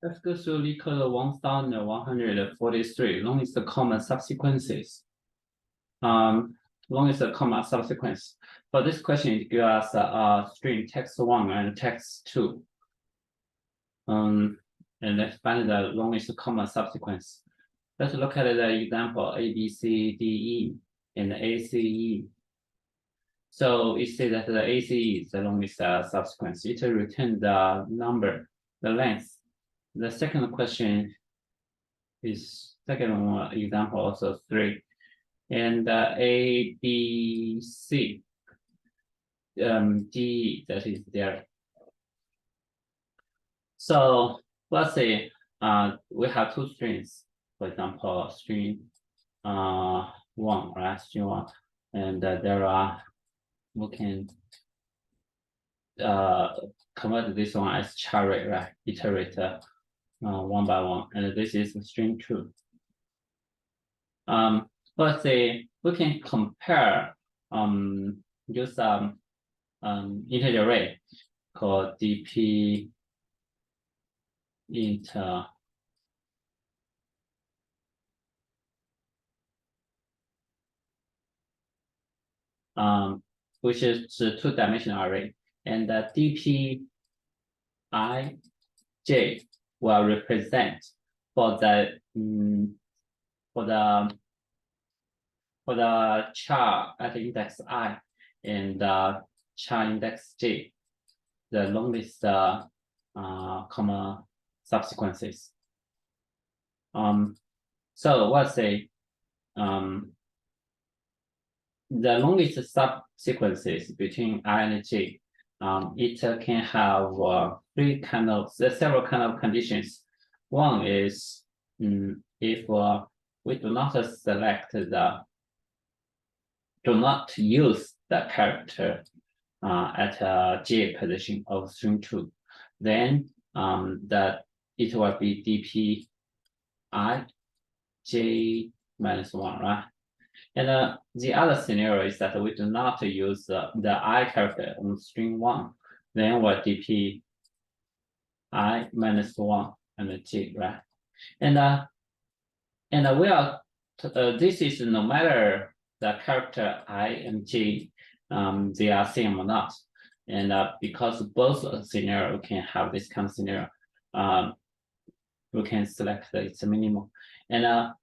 Let's go through lead code 1143, longest common subsequences. Longest common subsequence. For this question, it gives us a string text1 and text2. And let's find the longest common subsequence. Let's look at the example A, B, C, D, E, and ACE. So it says that the ACE is the longest subsequence. It returns the number, the length. The second question is second example also 3, and A, B, C, D, that is there. So let's say we have two strings, for example, string 1, right? String 1, and there are, we can convert this one as cherry, right? Iterate one by one, and this is string 2. Let's say we can compare use integer array called dp int which is a two-dimensional array, and dp ij will represent for the char at index I and char index j, the longest common subsequences. So let's say the longest subsequences between I and j, it can have several kind of conditions. One is if we do not use the character at j position of string 2, then it will be dp I j minus 1, right? And the other scenario is that we do not use the I character on string 1, then we'll dp I minus 1 and j, right? And we are this is no matter the character I and j, they are same or not, and because both scenario can have this kind of scenario, we can select its minimum, and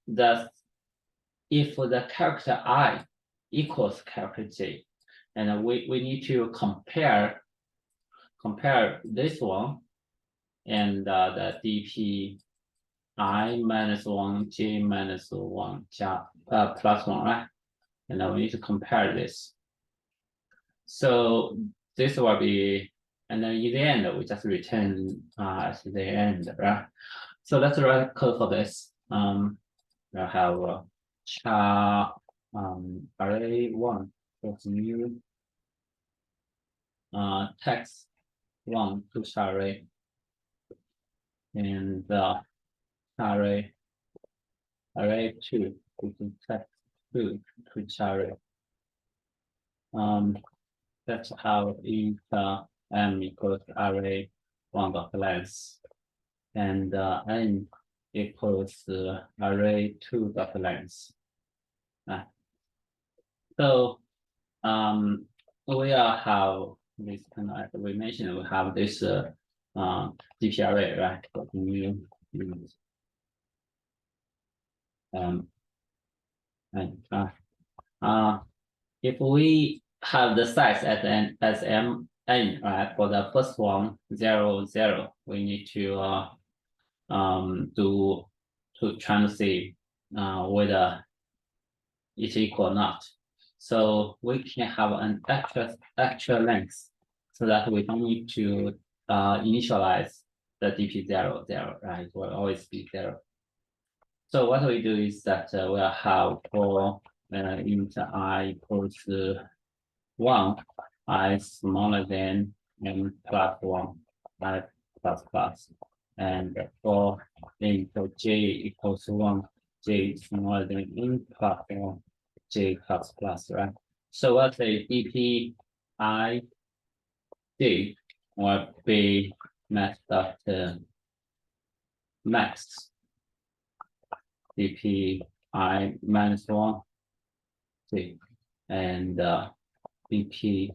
if the character I equals character j, and we need to compare this one and the dp I minus 1 j minus 1 plus 1, right? And we need to compare this. So this will be, and then in the end we just return at the end, right? So let's write code for this. We'll have char array 1 plus new text 1 to char array, and array 2 to text 2 to char array. That's how int m equals array 1 dot length, and n equals array 2 dot length. So we will have this kind of, as we mentioned, we have this dp array, right? New if we have the size at n as mn, right? For the first one 0 0, we need to try to see whether it's equal or not. So we can have an actual length, so that we don't need to initialize the dp 0 0, right? It will always be 0. So what we do is that we'll have for int I equals 1, I smaller than m plus 1, I plus plus, and for int j equals 1, j smaller than m plus 1, j plus plus, right? So let's say dp I j will be math dot max dpi minus 1 j and dpi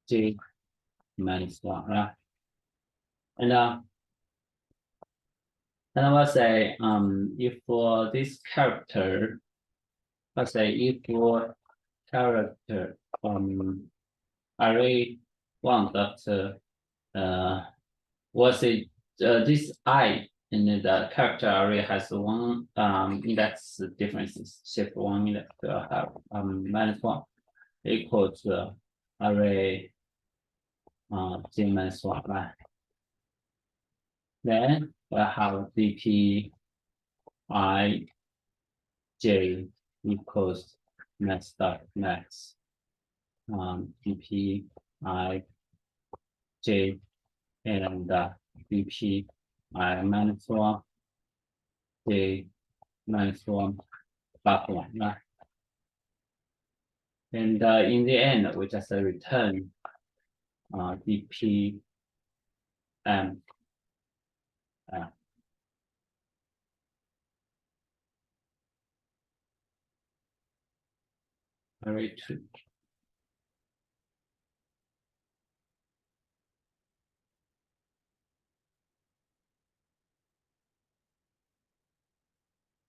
j minus 1, right? And I will say if for this character, let's say if for character array 1 that was it this I in the character array has one index differences, shift one index have minus 1 equal to array j minus 1, right? Then we have dp I j equals max dot max dp I j and dp I minus 1 j minus 1 plus 1, right? And in the end, we just return dp m array 2.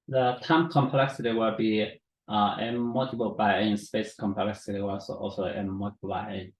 The time complexity will be m multiplied by n, space complexity also m multiplied by n.